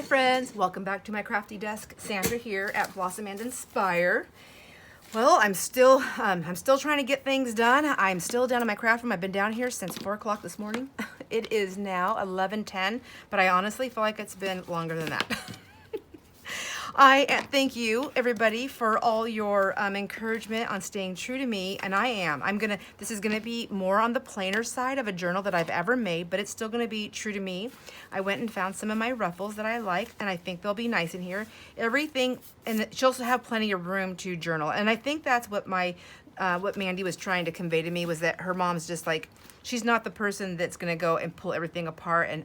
Hi friends, welcome back to my crafty desk. Sandra here at Blossom and Inspire. Well, I'm still trying to get things done. I'm still down in my craft room. I've been down here since 4 o'clock this morning. It is now 11:10, but I honestly feel like it's been longer than that. I thank you everybody for all your encouragement on staying true to me, and I am. This is gonna be more on the plainer side of a journal that I've ever made, but it's still gonna be true to me. I went and found some of my ruffles that I like, and I think they'll be nice in here. Everything, and she'll also have plenty of room to journal, and I think that's what what Mandy was trying to convey to me, was that her mom's just like, she's not the person that's gonna go and pull everything apart and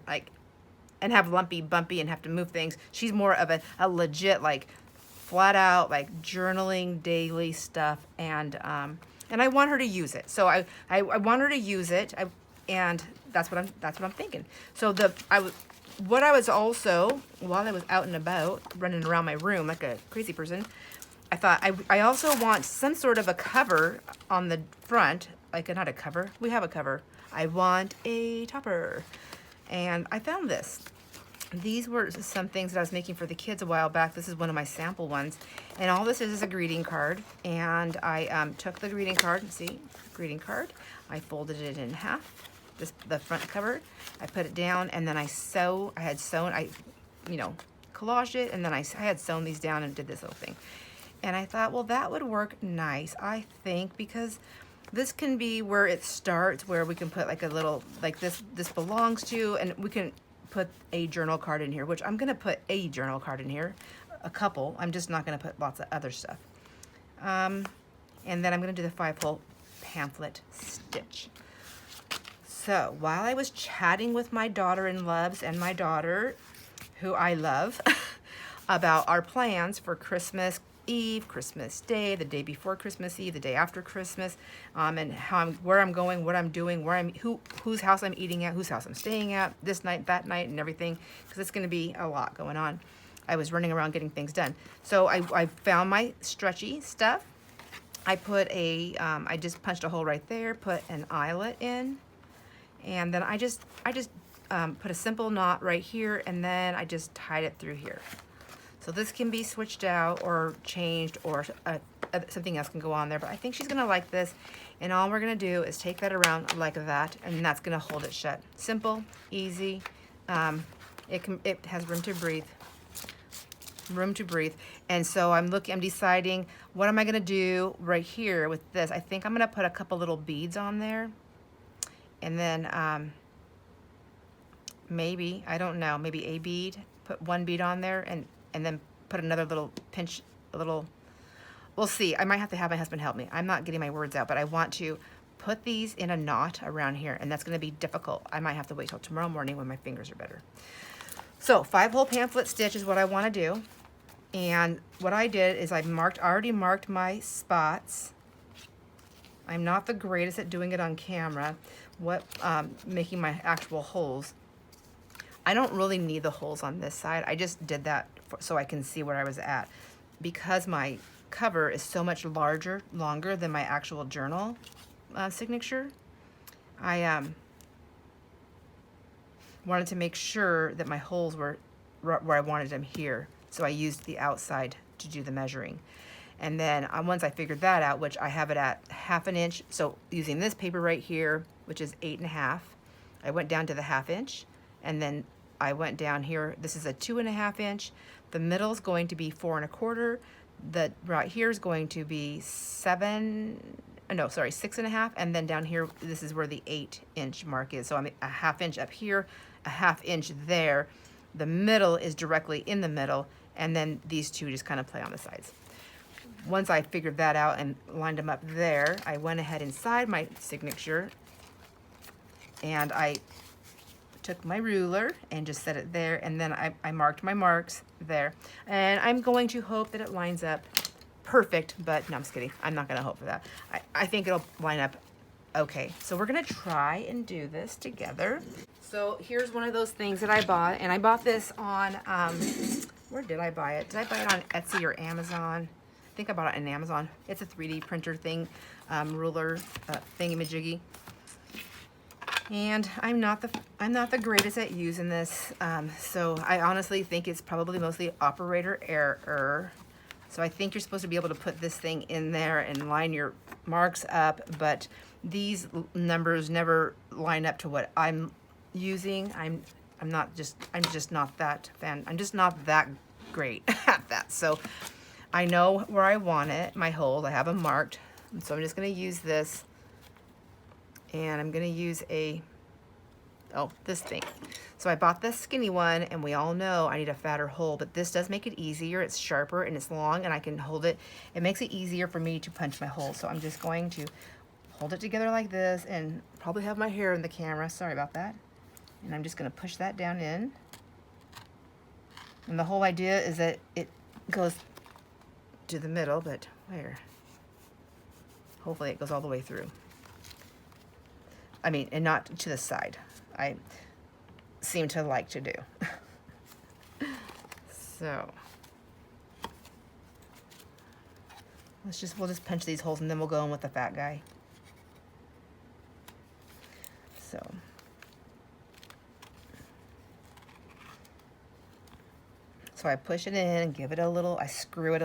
have lumpy bumpy and have to move things. She's more of a legit, like, flat out, like, journaling daily stuff, and I want her to use it. So I want her to use it, and that's what I'm thinking. So what I was also, while I was out and about running around my room like a crazy person, I thought I also want some sort of a cover on the front, like not a cover. We have a cover. I want a topper. And I found this. These were some things that I was making for the kids a while back. This is one of my sample ones. And all this is a greeting card. And I took the greeting card, greeting card. I folded it in half, the front cover. I put it down, and then I had sewn, collaged it, and then I had sewn these down and did this little thing. And I thought, well, that would work nice, I think, because this can be where it starts, where we can put like a little, like this belongs to, and we can put a journal card in here, which I'm gonna put a journal card in here, a couple. I'm just not gonna put lots of other stuff. And then I'm gonna do the 5-hole pamphlet stitch. So while I was chatting with my daughter-in-laws and my daughter, who I love, about our plans for Christmas Eve, Christmas Day, the day before Christmas Eve, the day after Christmas, and where I'm going, what I'm doing, whose house I'm eating at, whose house I'm staying at, this night, that night, and everything, because it's going to be a lot going on. I was running around getting things done. So I found my stretchy stuff. I put I just punched a hole right there, put an eyelet in, and then I just put a simple knot right here, and then I just tied it through here. So this can be switched out or changed, or something else can go on there, but I think she's gonna like this. And all we're gonna do is take that around like that, and that's gonna hold it shut. Simple, easy. It has room to breathe. Room to breathe. And so I'm deciding, what am I gonna do right here with this? I think I'm gonna put a couple little beads on there, and then maybe, I don't know, maybe a bead, put one bead on there, and then put another little pinch, we'll see. I might have to have my husband help me. I'm not getting my words out, but I want to put these in a knot around here, and that's gonna be difficult. I might have to wait till tomorrow morning when my fingers are better. So 5-hole pamphlet stitch is what I wanna do. And what I did is I already marked my spots. I'm not the greatest at doing it on camera, making my actual holes. I don't really need the holes on this side. I just did that so I can see where I was at. Because my cover is so much longer than my actual journal signature, I wanted to make sure that my holes were where I wanted them here. So I used the outside to do the measuring. And then once I figured that out, which I have it at 1/2 inch, so using this paper right here, which is 8.5, I went down to the 1/2 inch, and then I went down here. This is a 2.5 inch. The middle is going to be 4 1/4. The right here is going to be 6.5, and then down here, this is where the 8-inch mark is. So I'm a 1/2 inch up here, a 1/2 inch there. The middle is directly in the middle, and then these two just kind of play on the sides. Once I figured that out and lined them up there, I went ahead inside my signature, and I took my ruler and just set it there, and then I marked my marks there. And I'm going to hope that it lines up perfect, but no, I'm just kidding. I'm not gonna hope for that. I think it'll line up okay. So we're gonna try and do this together. So here's one of those things that I bought, and I bought this on, where did I buy it? Did I buy it on Etsy or Amazon? I think I bought it on Amazon. It's a 3D printer thing, ruler thingamajiggy. And I'm not the greatest at using this, so I honestly think it's probably mostly operator error. So I think you're supposed to be able to put this thing in there and line your marks up, but these numbers never line up to what I'm using. I'm just not that great at that. So I know where I want it, my holes. I have them marked. And so I'm just going to use this, and I'm going to use this thing. So I bought this skinny one, and we all know I need a fatter hole, but this does make it easier. It's sharper and it's long, and I can hold it. It makes it easier for me to punch my hole. So I'm just going to hold it together like this, and probably have my hair in the camera. Sorry about that. And I'm just going to push that down in. And the whole idea is that it goes to the middle, but where? Hopefully it goes all the way through. I mean, and not to the side. I seem to like to do. So we'll just punch these holes, and then we'll go in with the fat guy. So I push it in and give it a little, I screw it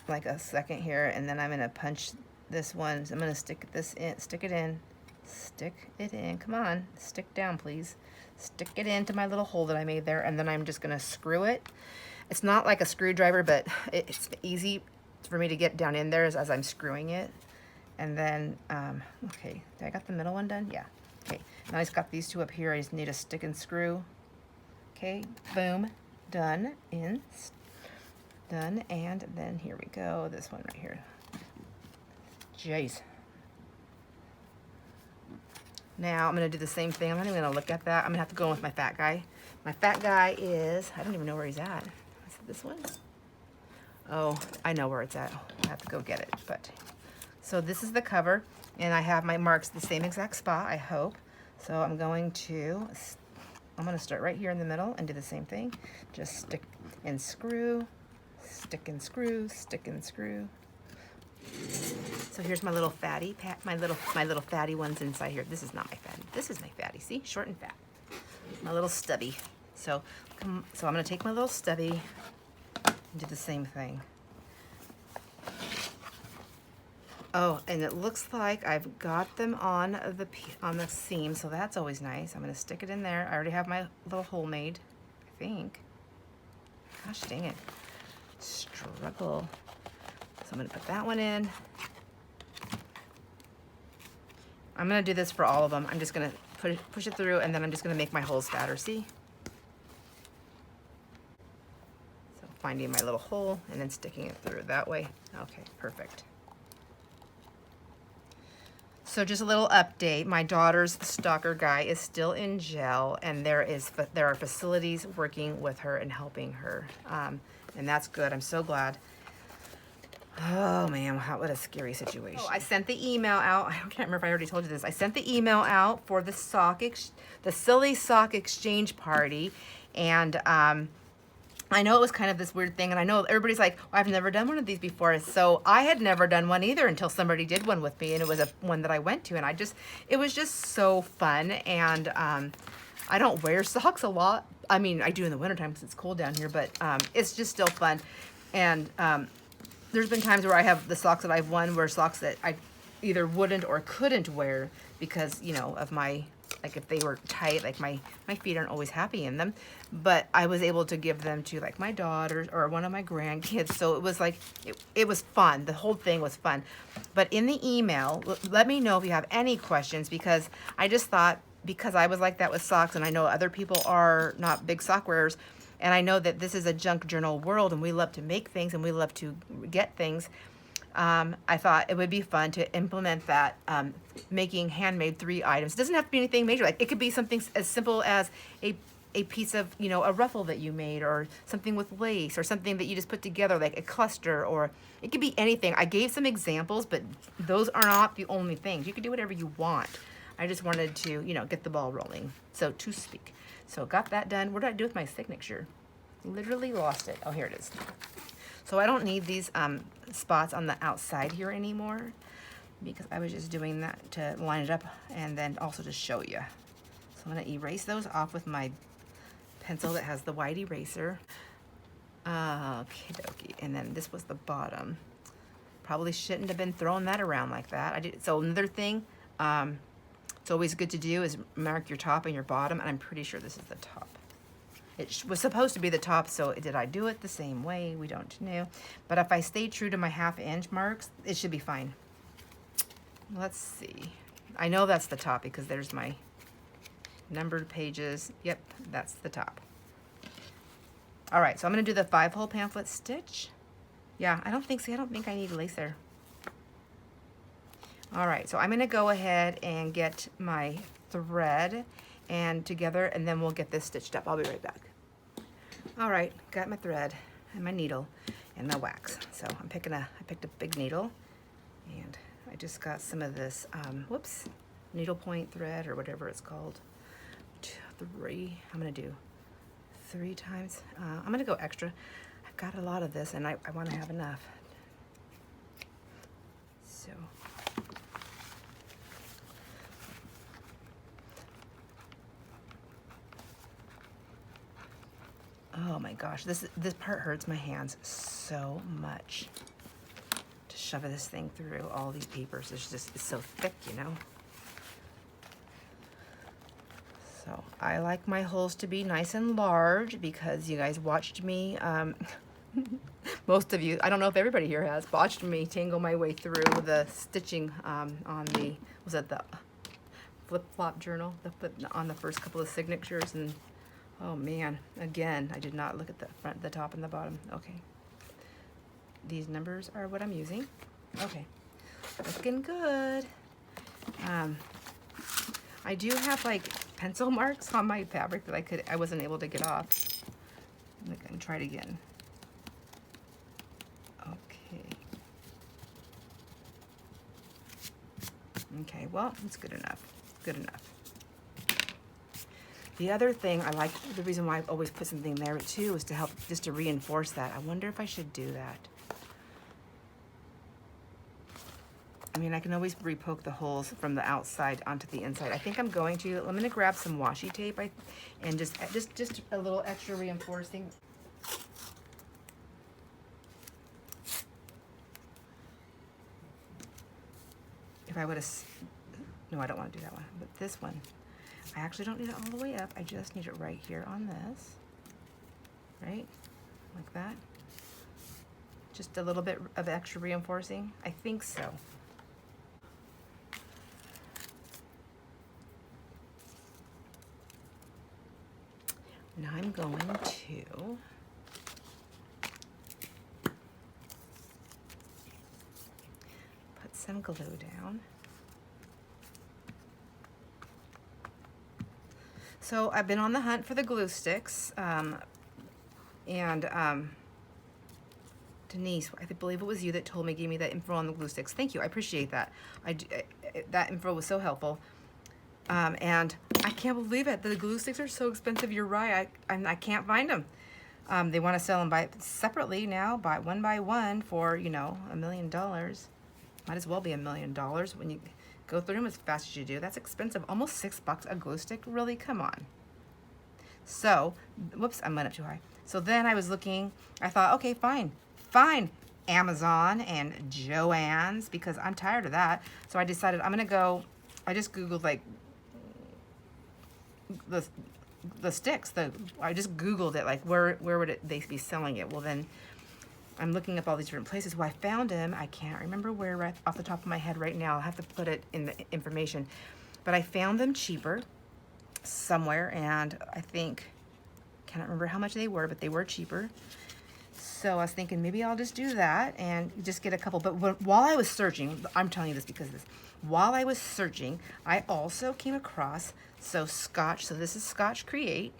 like a second here, and then I'm gonna punch this one. So I'm gonna stick it in, come on, stick down please. Stick it into my little hole that I made there, and then I'm just gonna screw it. It's not like a screwdriver, but it's easy for me to get down in there as I'm screwing it. And then, okay, did I got the middle one done? Yeah, okay. Now I just got these two up here. I just need a stick and screw. Okay, boom, done, done, and then here we go, this one right here. Jeez. Now I'm gonna do the same thing. I'm not even gonna look at that. I'm gonna have to go in with my fat guy. My fat guy is, I don't even know where he's at. Is it this one? Oh, I know where it's at. I have to go get it, but. So this is the cover, and I have my marks the same exact spot, I hope. So I'm gonna start right here in the middle and do the same thing. Just stick and screw, stick and screw, stick and screw. So here's my little fatty, my little fatty ones inside here. This is not my fatty. This is my fatty. See, short and fat. My little stubby. So I'm gonna take my little stubby and do the same thing. Oh, and it looks like I've got them on the seam, so that's always nice. I'm gonna stick it in there. I already have my little hole made, I think. Gosh dang it, struggle. So I'm gonna put that one in. I'm gonna do this for all of them. I'm just gonna push it through, and then I'm just gonna make my holes fatter, see? So finding my little hole and then sticking it through that way. Okay, perfect. So just a little update. My daughter's stalker guy is still in jail, and there are facilities working with her and helping her, and that's good. I'm so glad. Oh man, what a scary situation. Oh, I sent the email out. I can't remember if I already told you this. I sent the email out for the silly sock exchange party, and I know it was kind of this weird thing, and I know everybody's like, well, I've never done one of these before. So I had never done one either until somebody did one with me, and it was one that I went to, and it was just so fun. And I don't wear socks a lot. I mean, I do in the wintertime because it's cold down here, but it's just still fun. And there's been times where I have the socks that I've won were socks that I either wouldn't or couldn't wear because, you know, of my, like if they were tight, like my feet aren't always happy in them, but I was able to give them to like my daughters or one of my grandkids. So it was like, it was fun. The whole thing was fun. But in the email, let me know if you have any questions, because I just thought, because I was like that with socks, and I know other people are not big sock wearers, and I know that this is a junk journal world, and we love to make things and we love to get things. I thought it would be fun to implement that, making handmade 3 items. It doesn't have to be anything major. Like it could be something as simple as a piece of, you know, a ruffle that you made, or something with lace, or something that you just put together, like a cluster, or it could be anything. I gave some examples, but those are not the only things. You can do whatever you want. I just wanted to, you know, get the ball rolling, so to speak. So got that done. What did I do with my signature? Literally lost it. Oh, here it is. So I don't need these spots on the outside here anymore, because I was just doing that to line it up and then also to show you. I'm gonna erase those off with my pencil that has the white eraser. Okay, dokie. And then this was the bottom. Probably shouldn't have been throwing that around like that. So another thing, it's always good to do is mark your top and your bottom, and I'm pretty sure this is the top. It was supposed to be the top, so did I do it the same way? We don't know. But if I stay true to my 1/2 inch marks, it should be fine. Let's see. I know that's the top because there's my numbered pages. Yep, that's the top. All right, so I'm gonna do the 5-hole pamphlet stitch. Yeah, I don't think I need lace there. All right, so I'm gonna go ahead and get my thread and together, and then we'll get this stitched up. I'll be right back. All right, got my thread and my needle and the wax. So I picked a big needle, and I just got some of this, needle point thread or whatever it's called. 3, I'm gonna do 3 times. I'm gonna go extra. I've got a lot of this and I wanna have enough. So. Oh my gosh, this part hurts my hands so much to shove this thing through all these papers. It's so thick, you know. So I like my holes to be nice and large because you guys watched me, most of you, I don't know if everybody here has, watched me tangle my way through the stitching on the, was it the flip-flop journal, on the first couple of signatures, and oh man, again, I did not look at the front, the top, and the bottom. Okay. These numbers are what I'm using. Okay. Looking good. I do have like pencil marks on my fabric that I wasn't able to get off. I'm gonna try it again. Okay. Okay, well, it's good enough. Good enough. The other thing I like, the reason why I've always put something there too, is to help, just to reinforce that. I wonder if I should do that. I mean, I can always repoke the holes from the outside onto the inside. I think I'm going to. I'm gonna grab some washi tape and just a little extra reinforcing. If I would have, no, I don't want to do that one, but this one. I actually don't need it all the way up. I just need it right here on this, right? Like that. Just a little bit of extra reinforcing. I think so. Now I'm going to put some glue down. So I've been on the hunt for the glue sticks, Denise, I believe it was you that told me, gave me that info on the glue sticks. Thank you, I appreciate that. That info was so helpful. And I can't believe it. The glue sticks are so expensive. You're right. I can't find them. They want to sell them separately now, one by one for, you know, $1 million. Might as well be $1 million when you go through them as fast as you do. That's expensive. Almost $6 a glue stick. Really? Come on. So, whoops, I went up too high. So then I was looking. I thought, okay, fine. Amazon and Joann's, because I'm tired of that. So I decided I'm gonna go. I just Googled like the sticks. I just Googled it, like where would they be selling it? Well, then I'm looking up all these different places. Well, I found them. I can't remember where right off the top of my head right now. I'll have to put it in the information. But I found them cheaper somewhere, and I cannot remember how much they were, but they were cheaper. So I was thinking maybe I'll just do that and just get a couple. But while I was searching, I'm telling you this because of this. While I was searching, I also came across Scotch. So this is Scotch Create,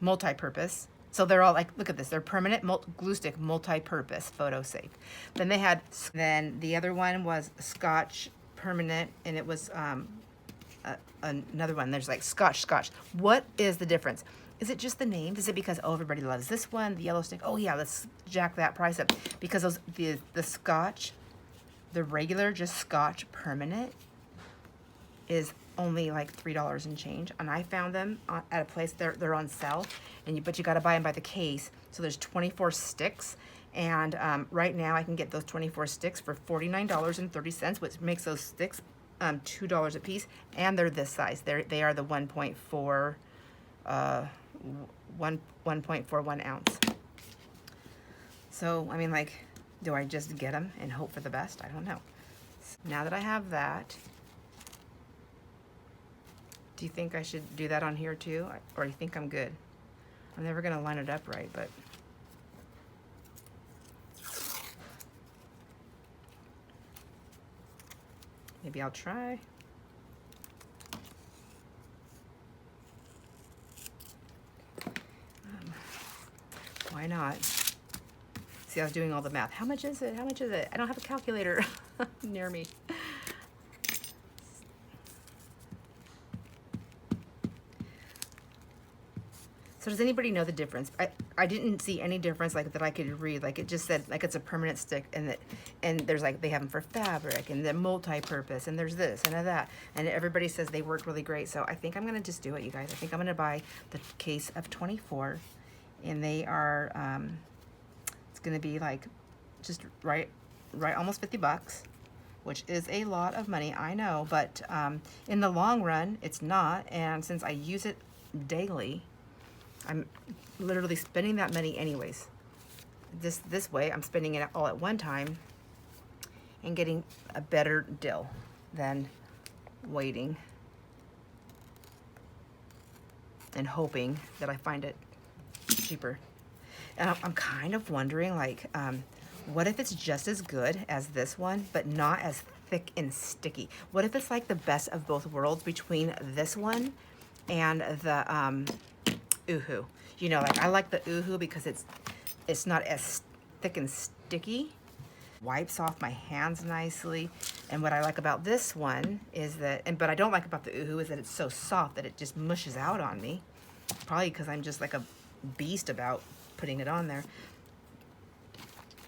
multi-purpose. So they're all like, look at this. They're permanent glue stick, multi-purpose, photo safe. Then the other one was Scotch Permanent, and it was another one. There's like Scotch. What is the difference? Is it just the name? Is it because, oh, everybody loves this one, the yellow stick? Oh yeah, let's jack that price up. Because the Scotch, the regular just Scotch Permanent is only like $3 and change, and I found them at a place they're on sale, but you got to buy them by the case. So there's 24 sticks, and right now I can get those 24 sticks for $49.30, which makes those sticks $2 a piece, and they're this size. They are the 1.41 ounce. So I mean, like, do I just get them and hope for the best? I don't know. Now that I have that, do you think I should do that on here too? Or do you think I'm good? I'm never gonna line it up right, but maybe I'll try. Why not? See, I was doing all the math. How much is it? How much is it? I don't have a calculator near me. So does anybody know the difference? I didn't see any difference like that I could read. Like, it just said like it's a permanent stick, and there's like, they have them for fabric and they're multi-purpose, and there's this and that, and everybody says they work really great. So I think I'm gonna just do it, you guys. I think I'm gonna buy the case of 24, and they are it's gonna be like just right almost 50 bucks, which is a lot of money, I know, but in the long run it's not. And since I use it daily, I'm literally spending that money anyways. This way I'm spending it all at one time and getting a better deal than waiting and hoping that I find it cheaper. And I'm kind of wondering, like, what if it's just as good as this one, but not as thick and sticky? What if it's like the best of both worlds between this one and the Uhu? You know, like, I like the Uhu because it's not as thick and sticky. Wipes off my hands nicely. And what I like about this one is that, but I don't like about the Uhu is that it's so soft that it just mushes out on me. Probably because I'm just like a beast about putting it on there.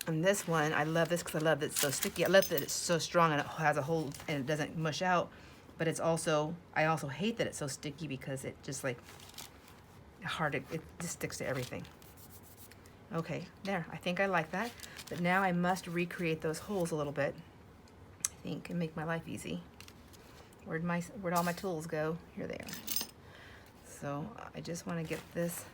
And this one, I love this because I love that it's so sticky. I love that it's so strong and it has a hold and it doesn't mush out. But it's also, I also hate that it's so sticky because it just like it just sticks to everything. Okay, there, I think I like that. But now I must recreate those holes a little bit, I think, and make my life easy. Where'd all my tools go? Here they are. So I just want to get this.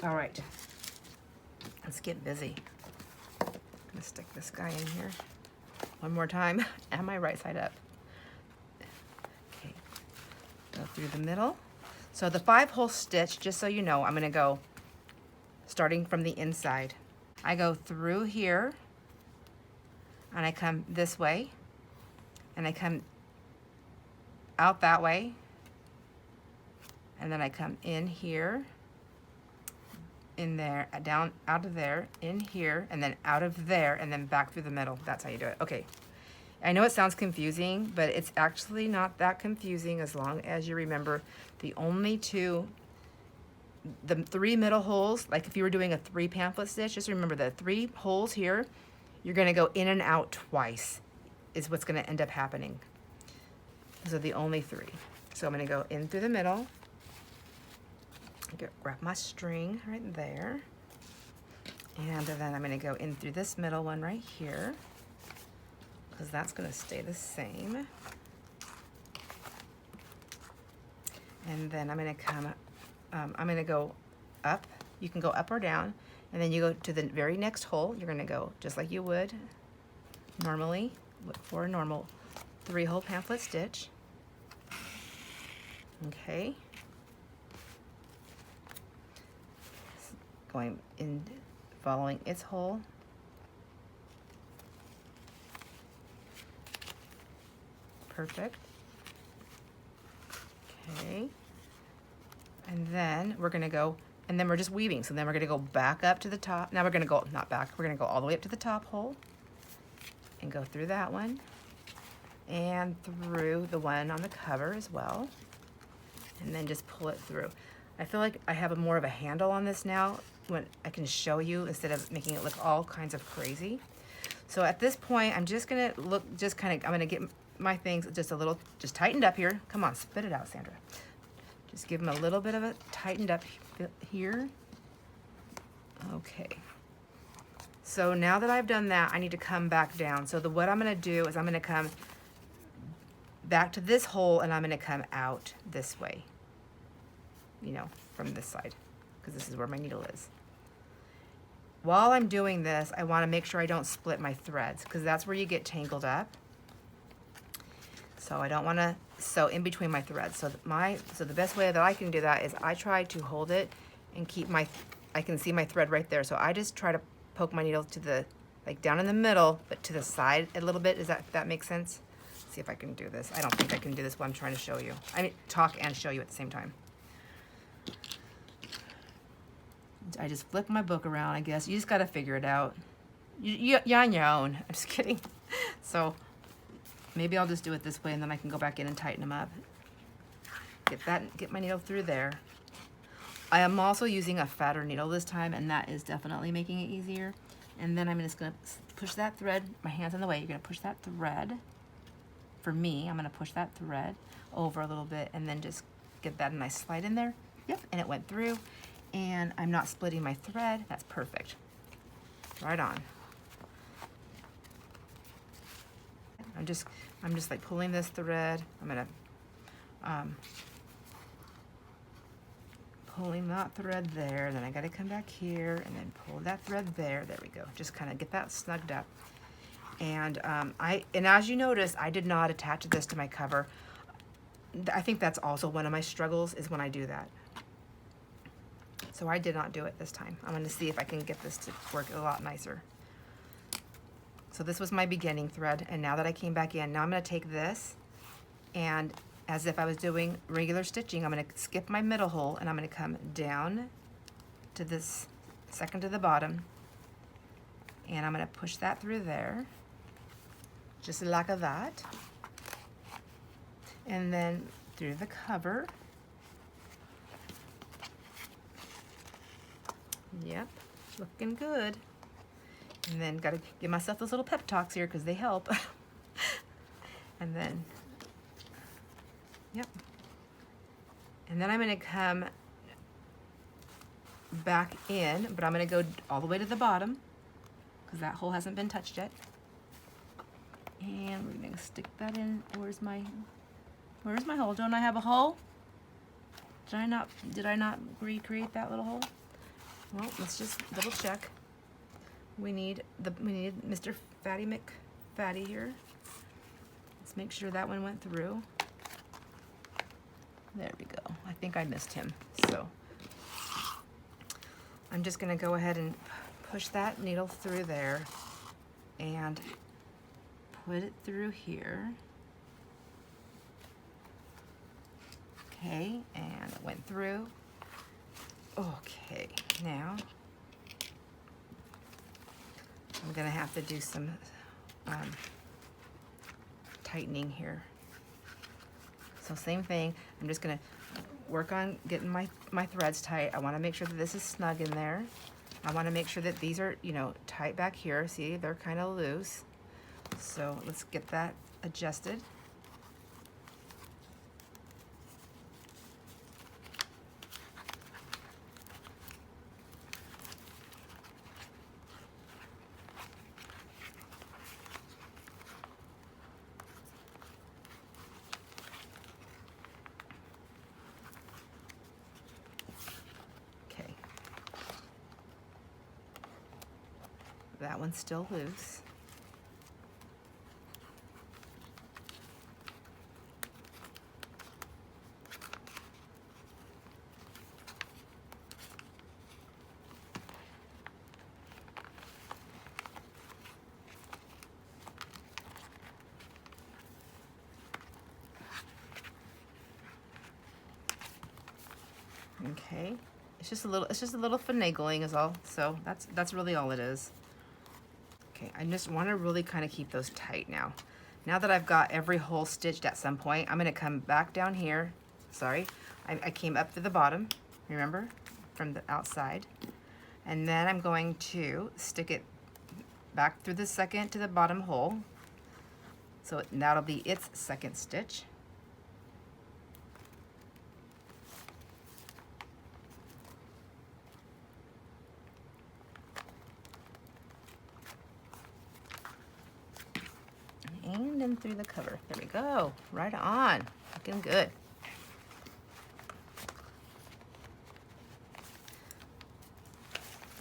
All right, let's get busy. I'm gonna stick this guy in here one more time and my right side up. Okay, go through the middle. So the 5-hole stitch, just so you know, I'm gonna go starting from the inside. I go through here and I come this way and I come out that way, and then I come in here, in there, down, out of there, in here, and then out of there, and then back through the middle. That's how you do it. Okay. I know it sounds confusing, but it's actually not that confusing as long as you remember the only two, the 3 middle holes. Like if you were doing a 3 pamphlet stitch, just remember the 3 holes here, you're gonna go in and out twice is what's gonna end up happening. Those are the only 3. So I'm gonna go in through the middle, grab my string right there, and then I'm going to go in through this middle one right here because that's going to stay the same. And then I'm going to come, I'm going to go up. You can go up or down, and then you go to the very next hole. You're going to go just like you would normally for a normal 3-hole pamphlet stitch. Okay. Going in, following its hole. Perfect. Okay. And then we're gonna go, and then we're just weaving. So then we're gonna go back up to the top. Now we're gonna go, not back, we're gonna go all the way up to the top hole and go through that one and through the one on the cover as well. And then just pull it through. I feel like I have more of a handle on this now when I can show you instead of making it look all kinds of crazy. So at this point, I'm just gonna look, I'm gonna get my things just a little, just tightened up here. Come on, spit it out, Sandra. Just give them a little bit of a tightened up here. Okay. So now that I've done that, I need to come back down. So what I'm gonna do is I'm gonna come back to this hole and I'm gonna come out this way, you know, from this side, because this is where my needle is. While I'm doing this, I wanna make sure I don't split my threads, because that's where you get tangled up. So I don't wanna sew in between my threads. So the best way that I can do that is I try to hold it and keep I can see my thread right there. So I just try to poke my needle to the, like down in the middle, but to the side a little bit. If that makes sense? Let's see if I can do this. I don't think I can do this while I'm trying to show you. I mean, talk and show you at the same time. I just flip my book around, I guess. You just gotta figure it out. You're on your own. I'm just kidding. So maybe I'll just do it this way and then I can go back in and tighten them up. Get my needle through there. I am also using a fatter needle this time, and that is definitely making it easier. And then I'm just gonna push that thread, my hand's in the way, you're gonna push that thread. For me, I'm gonna push that thread over a little bit and then just get that nice slide in there. Yep, and it went through. And I'm not splitting my thread. That's perfect. Right on. I'm just like pulling this thread. I'm gonna pulling that thread there, then I gotta come back here and then pull that thread there. There we go. Just kind of get that snugged up. And and as you notice, I did not attach this to my cover. I think that's also one of my struggles is when I do that. So I did not do it this time. I'm gonna see if I can get this to work a lot nicer. So this was my beginning thread, and now that I came back in, now I'm gonna take this, and as if I was doing regular stitching, I'm gonna skip my middle hole, and I'm gonna come down to this second to the bottom, and I'm gonna push that through there, just like that, and then through the cover. Yep, looking good. And then gotta give myself those little pep talks here because they help. And then, yep. And then I'm gonna come back in, but I'm gonna go all the way to the bottom because that hole hasn't been touched yet. And we're gonna stick that in. Where's my hole? Don't I have a hole? Did I not recreate that little hole? Well, let's just double check. We need Mr. Fatty McFatty here. Let's make sure that one went through. There we go. I think I missed him. So I'm just gonna go ahead and push that needle through there and put it through here. Okay, and it went through. Okay, now I'm gonna have to do some tightening here. So same thing, I'm just gonna work on getting my threads tight. I wanna make sure that this is snug in there. I wanna make sure that these are, you know, tight back here. See, they're kind of loose. So let's get that adjusted. That one's still loose. Okay, it's just a little finagling is all. So that's really all it is. Okay, I just want to really kind of keep those tight now. Now that I've got every hole stitched at some point, I'm going to come back down here. Sorry, I came up to the bottom. remember, from the outside. And then I'm going to stick it back through the second to the bottom hole. So that'll be its second stitch. And in through the cover. There we go. Right on. Looking good.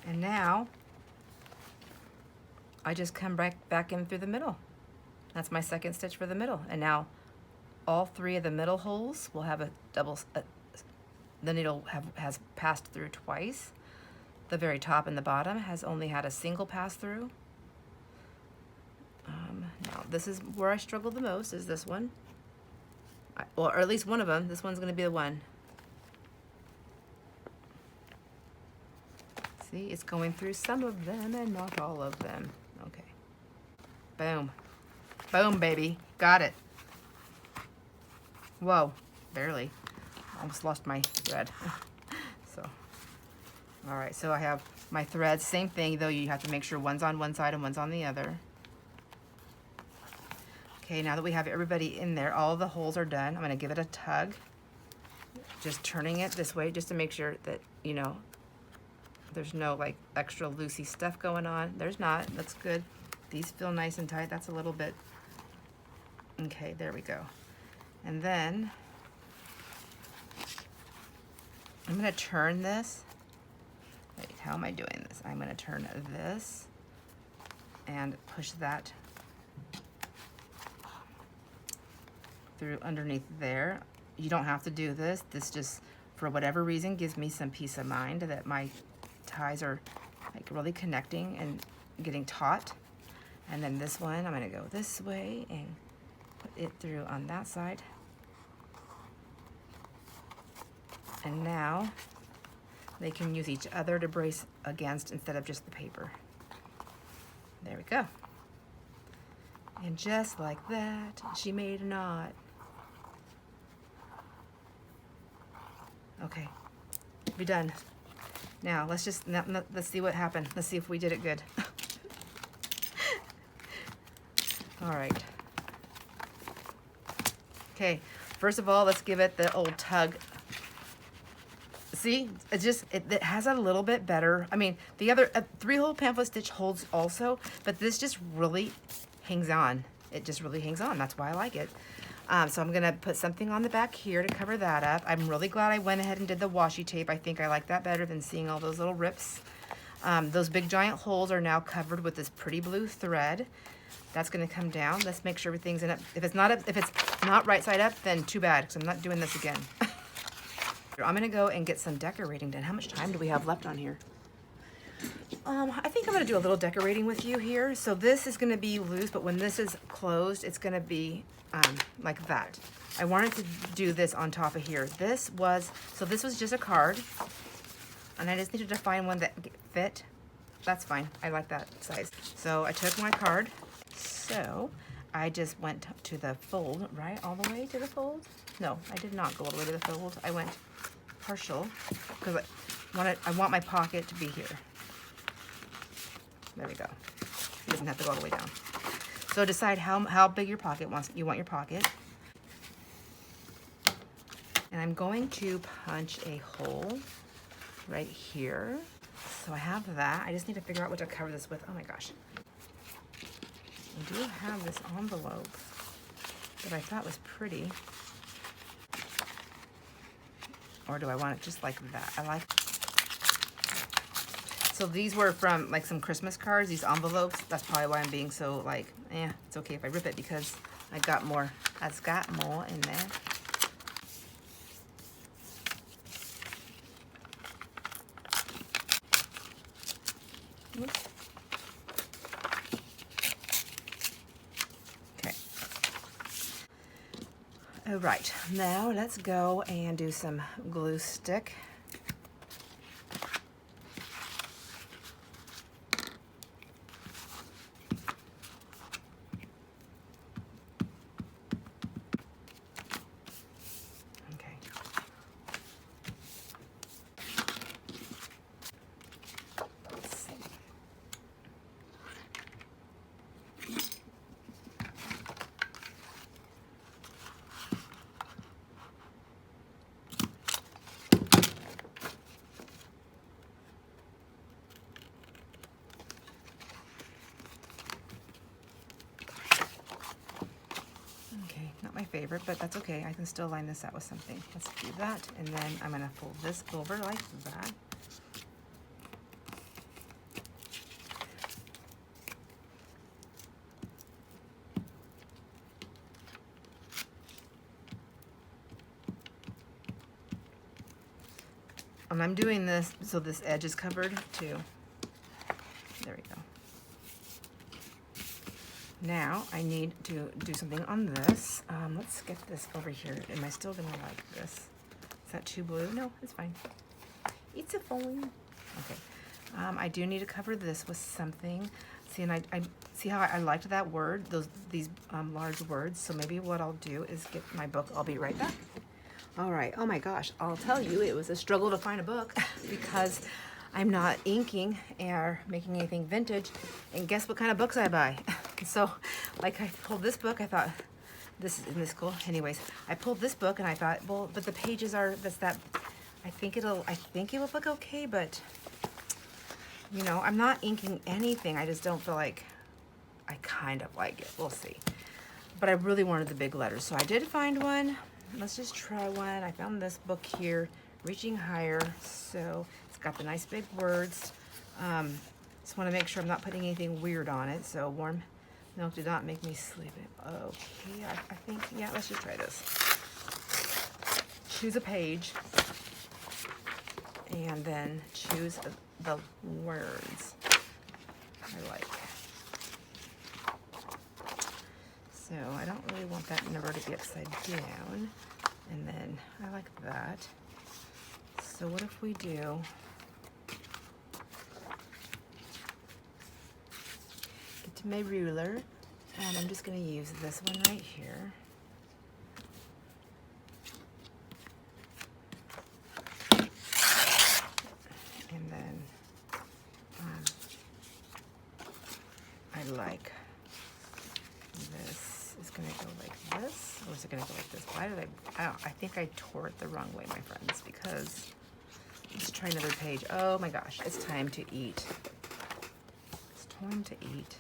And now I just come back in through the middle. That's my second stitch for the middle. And now all three of the middle holes will have a double, the needle has passed through twice. The very top and the bottom has only had a single pass through. Now this is where I struggle the most, is this one. Well, or at least one of them. This one's gonna be the one. See, it's going through some of them and not all of them. Okay. Boom. Boom, baby. Got it. Whoa, barely. Almost lost my thread. So, all right, so I have my threads. Same thing, though, you have to make sure one's on one side and one's on the other. Okay, now that we have everybody in there, all the holes are done. I'm gonna give it a tug. Just turning it this way just to make sure that, you know, there's no like extra loosey stuff going on. There's not, that's good. These feel nice and tight. That's a little bit, okay, there we go. And then I'm gonna turn this. Wait, how am I doing this? I'm gonna turn this and push that through underneath there. You don't have to do this. This just, for whatever reason, gives me some peace of mind that my ties are like really connecting and getting taut. And then this one, I'm gonna go this way and put it through on that side. And now they can use each other to brace against instead of just the paper. There we go. And just like that, she made a knot. Okay, we're done. Now let's just, let's see what happened. Let's see if we did it good. All right. Okay, first of all, let's give it the old tug. See, it has a little bit better. I mean, the other three-hole pamphlet stitch holds also, but this just really hangs on. It just really hangs on. That's why I like it. So I'm gonna put something on the back here to cover that up. I'm really glad I went ahead and did the washi tape. I think I like that better than seeing all those little rips. Those big giant holes are now covered with this pretty blue thread. That's gonna come down. Let's make sure everything's in it. If it's not right side up, then too bad, because I'm not doing this again. I'm gonna go and get some decorating done. How much time do we have left on here? I think I'm gonna do a little decorating with you here. So this is gonna be loose, but when this is closed, it's gonna be like that. I wanted to do this on top of here. This was just a card, and I just needed to find one that fit. That's fine, I like that size. So I took my card, so I just went to the fold, right? All the way to the fold? No, I did not go all the way to the fold. I went partial, because I want my pocket to be here. There we go. It doesn't have to go all the way down. So decide how big your pocket you want your pocket. And I'm going to punch a hole right here. So I have that. I just need to figure out what to cover this with. Oh my gosh. I do have this envelope that I thought was pretty. Or do I want it just like that? I like. So these were from like some Christmas cards, these envelopes. That's probably why I'm being so like, it's okay if I rip it because I got more in there. Oops. Okay. All right, now let's go and do some glue stick. Not my favorite, but that's okay. I can still line this out with something. Let's do that, and then I'm gonna fold this over like that. And I'm doing this so this edge is covered too. There we go. Now I need to do something on this. Let's get this over here. Am I still gonna like this? Is that too blue? No, it's fine. It's a fine. Okay. I do need to cover this with something. See, and I see how I liked that word, these large words. So maybe what I'll do is get my book. I'll be right back. All right. Oh my gosh. I'll tell you, it was a struggle to find a book because I'm not inking or making anything vintage. And guess what kind of books I buy? So, like, I pulled this book. I thought, isn't this cool? Anyways, I pulled this book and I thought, well, but the pages are I think it will look okay, but you know, I'm not inking anything. I just don't feel like I kind of like it. We'll see. But I really wanted the big letters, so I did find one. Let's just try one. I found this book here, Reaching Higher. So it's got the nice big words. Just want to make sure I'm not putting anything weird on it. So warm milk did not make me sleepy. Okay, I think, yeah, let's just try this. Choose a page and then choose the words I like. So I don't really want that number to be upside down. And then I like that. So what if we do, get to my ruler, and I'm just going to use this one right here. And then I like this. Is going to go like this, or is it going to go like this? Why did I think I tore it the wrong way, my friends, because let's try another page. Oh my gosh, it's time to eat. It's time to eat.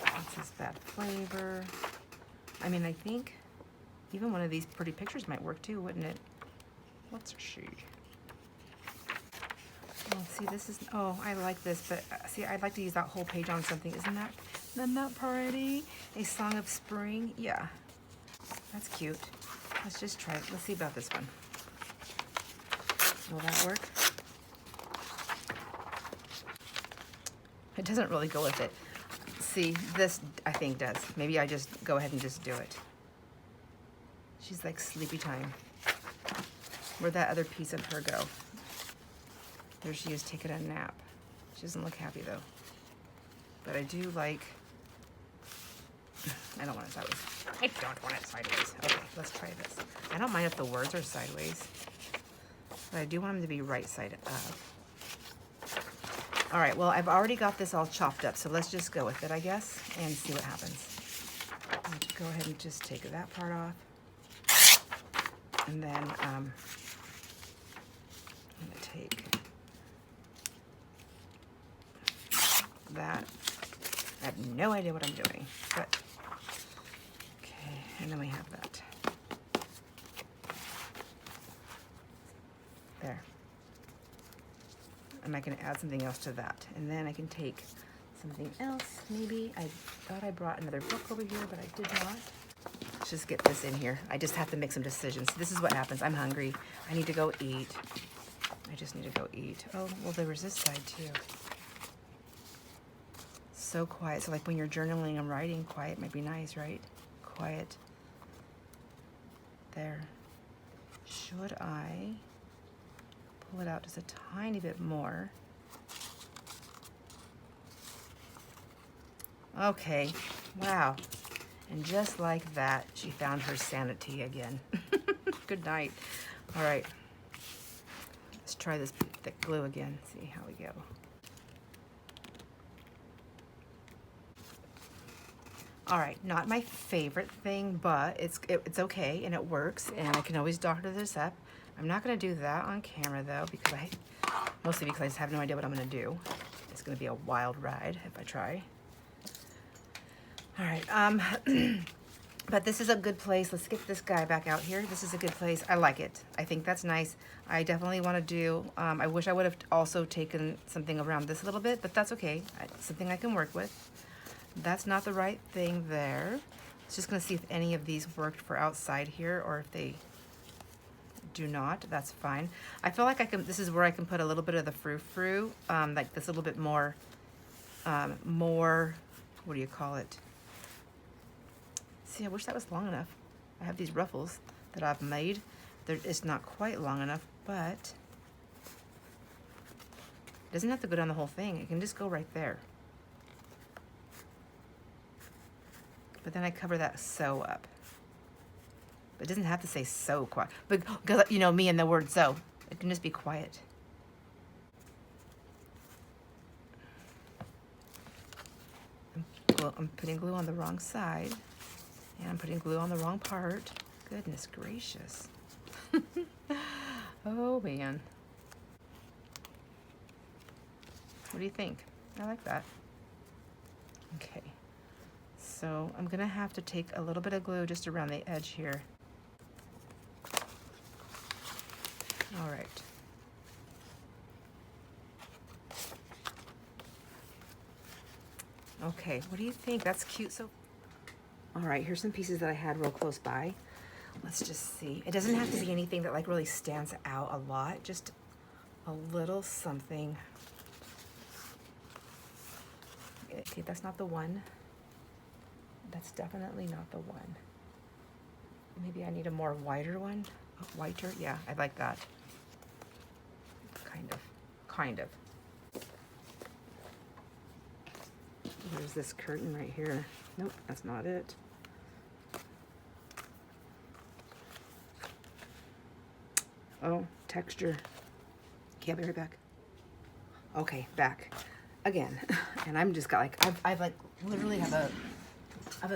What's this bad flavor? I mean, I think even one of these pretty pictures might work too, wouldn't it? What's she? Oh, see, this is, oh, I like this, but see, I'd like to use that whole page on something. Isn't that pretty? A Song of Spring? Yeah, that's cute. Let's just try it. Let's see about this one. Will that work? It doesn't really go with it. See, this I think does. Maybe I just go ahead and just do it. She's like sleepy time. Where'd that other piece of her go? There she is taking a nap. She doesn't look happy though. But I do like, I don't want it sideways. I don't want it sideways. Okay, let's try this. I don't mind if the words are sideways, but I do want them to be right side up. All right, well, I've already got this all chopped up, so let's just go with it, I guess, and see what happens. I'm going to go ahead and just take that part off. And then I'm going to take that. I have no idea what I'm doing, but okay, and then we have that. There. And I can add something else to that. And then I can take something else, maybe. I thought I brought another book over here, but I did not. Let's just get this in here. I just have to make some decisions. This is what happens. I'm hungry. I need to go eat. I just need to go eat. Oh, well, there was this side too. So quiet. So like when you're journaling and writing, quiet might be nice, right? Quiet. There. Should I pull it out just a tiny bit more? Okay. Wow. And just like that, she found her sanity again. Good night. All right. Let's try this thick glue again. See how we go. All right, not my favorite thing, but it's okay and it works, and I can always doctor this up. I'm not gonna do that on camera though, because mostly because I just have no idea what I'm gonna do. It's gonna be a wild ride if I try. All right, but this is a good place. Let's get this guy back out here. This is a good place. I like it. I think that's nice. I definitely want to do, I wish I would have also taken something around this a little bit, but that's okay. Something I can work with. That's not the right thing there. It's just gonna see if any of these worked for outside here, or if they do not, that's fine. I feel like I can, this is where I can put a little bit of the frou-frou, like this little bit more, what do you call it? See, I wish that was long enough. I have these ruffles that I've made. It's not quite long enough, but it doesn't have to go down the whole thing. It can just go right there. But then I cover that sew up. But it doesn't have to say sew quiet. But because you know me and the word sew, it can just be quiet. I'm putting glue on the wrong side. And I'm putting glue on the wrong part. Goodness gracious. Oh man. What do you think? I like that. Okay. So I'm gonna have to take a little bit of glue just around the edge here. All right. Okay, what do you think? That's cute. So, all right, here's some pieces that I had real close by. Let's just see. It doesn't have to be anything that like really stands out a lot, just a little something. Okay, that's not the one. That's definitely not the one. Maybe I need a more wider one. Whiter, yeah, I like that. Kind of. There's this curtain right here. Nope, that's not it. Oh, texture. Okay, I'll be right back. Okay, back again. And I'm just got like, I've like literally have a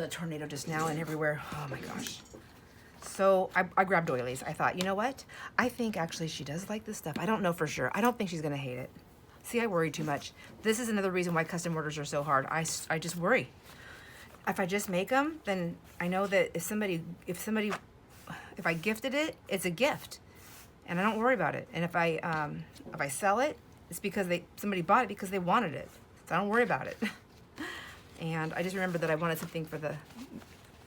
tornado just now and everywhere. Oh my gosh. So I grabbed doilies. I thought, you know what? I think actually she does like this stuff. I don't know for sure. I don't think she's gonna hate it. See, I worry too much. This is another reason why custom orders are so hard. I just worry. If I just make them, then I know that if I gifted it, it's a gift, and I don't worry about it. And if I sell it, it's because somebody bought it because they wanted it. So I don't worry about it. And I just remember that I wanted something for the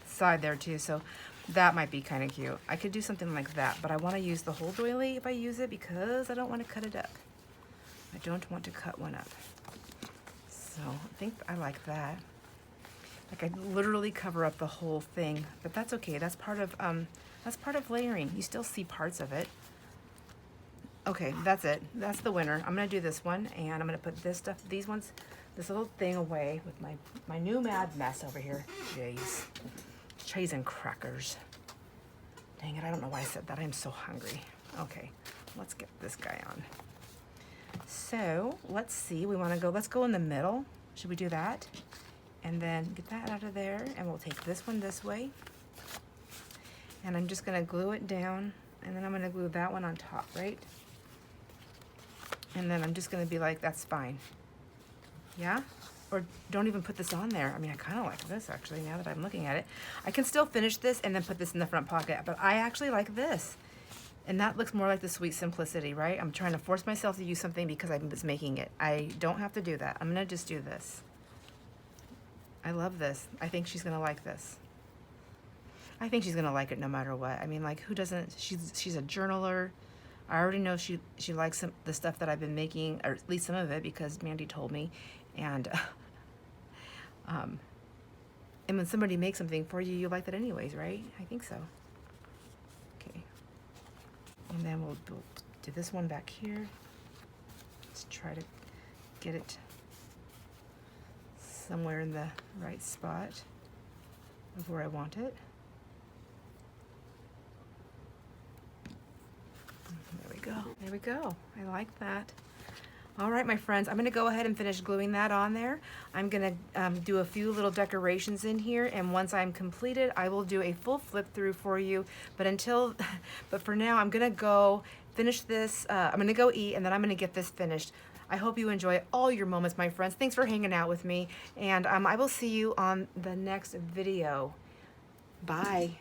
side there too. So that might be kind of cute. I could do something like that, but I want to use the whole doily if I use it because I don't want to cut it up. I don't want to cut one up. So I think I like that. Like I literally cover up the whole thing, but that's okay. That's part of layering. You still see parts of it. Okay, that's it. That's the winner. I'm gonna do this one, and I'm gonna put this little thing away with my new mad mess over here. Jeez. Cheese and crackers. Dang it, I don't know why I said that. I'm so hungry. Okay, let's get this guy on. So let's see, let's go in the middle. Should we do that? And then get that out of there, and we'll take this one this way. And I'm just gonna glue it down, and then I'm gonna glue that one on top, right? And then I'm just gonna be like, that's fine. Yeah? Or don't even put this on there. I mean, I kind of like this actually, now that I'm looking at it. I can still finish this and then put this in the front pocket, but I actually like this. And that looks more like the Sweet Simplicity, right? I'm trying to force myself to use something because I'm just making it. I don't have to do that. I'm gonna just do this. I love this. I think she's gonna like this. I think she's gonna like it no matter what. I mean, like, who doesn't? She's a journaler. I already know she likes the stuff that I've been making, or at least some of it, because Mandy told me. And and when somebody makes something for you, you like that anyways, right? I think so. Okay. And then we'll do this one back here. Let's try to get it somewhere in the right spot of where I want it. There we go. There we go. I like that. All right, my friends, I'm gonna go ahead and finish gluing that on there. I'm gonna do a few little decorations in here, and once I'm completed, I will do a full flip through for you. But for now, I'm gonna go finish this. I'm gonna go eat, and then I'm gonna get this finished. I hope you enjoy all your moments, my friends. Thanks for hanging out with me, and I will see you on the next video. Bye.